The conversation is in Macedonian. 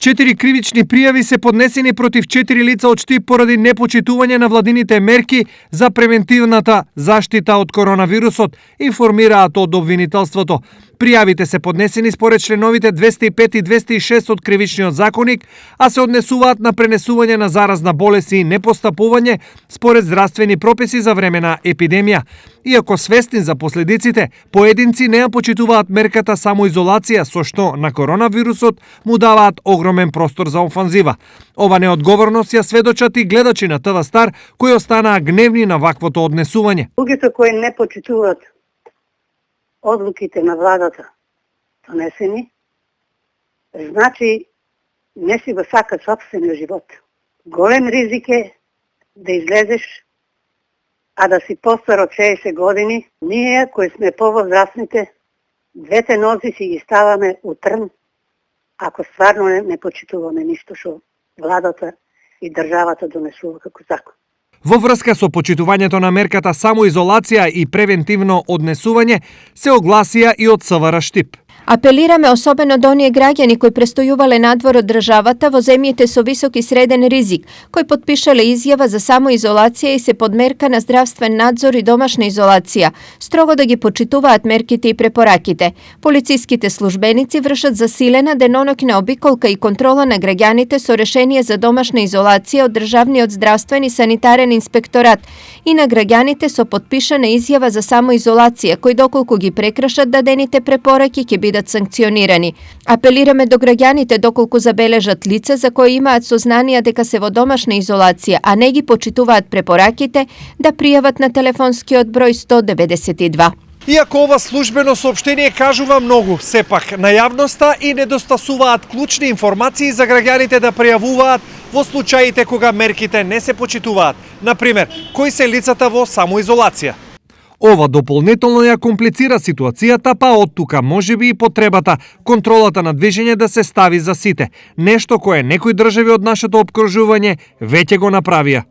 4 кривични пријави се поднесени против 4 лица од Штип поради непочитување на владините мерки за превентивната заштита од коронавирусот, информираат од обвинителството. Пријавите се поднесени според членовите 205 и 206 од Кривичниот законник, а се однесуваат на пренесување на заразна болест и непостапување според здравствени прописи за време на епидемија. Иако свесни за последиците, поединци не ја почитуваат мерката самоизолација, со што на коронавирусот му даваат огромен простор за офанзива. Ова неодговорност ја сведочат и гледачи на ТВ Стар, кои останаа гневни на ваквото однесување. Луѓето кои не почитуваат одлуките на владата донесени, значи не си го сака собствениот живот. Голем ризик е да излезеш, а да си постар од 60 години. Ние, кои сме повозрастните, двете нози си ги ставаме у трн, ако стварно не почитуваме ништо што владата и државата донесува како закон. Во врска со почитувањето на мерката самоизолација и превентивно однесување, се огласија и од СВР Штип. Апелираме особено до оние граѓани кои престојувале надвор од државата во земјите со висок и среден ризик, кои потпишале изјава за самоизолација и се под мерка на здравствен надзор и домашна изолација, строго да ги почитуваат мерките и препораките. Полициските службеници вршат засилена деноноќна обиколка и контрола на граѓаните со решение за домашна изолација од Државниот здравствен и санитарен инспекторат и на граѓаните со потпишана изјава за самоизолација, кои доколку ги прекрашат дадените препораки ќе бидат санкционирани. Апелираме до граѓаните доколку забележат лица за кои имаат сознанија дека се во домашна изолација, а не ги почитуваат препораките, да пријават на телефонскиот број 192. Иако ова службено соопштение кажува многу, сепак на јавноста и недостасуваат клучни информации за граѓаните да пријавуваат во случаите кога мерките не се почитуваат. Например, кои се лицата во самоизолација. Ова дополнително ја комплицира ситуацијата, па од тука можеби и потребата контролата на движење да се стави за сите, нешто кое некои држави од нашето опкружување веќе го направија.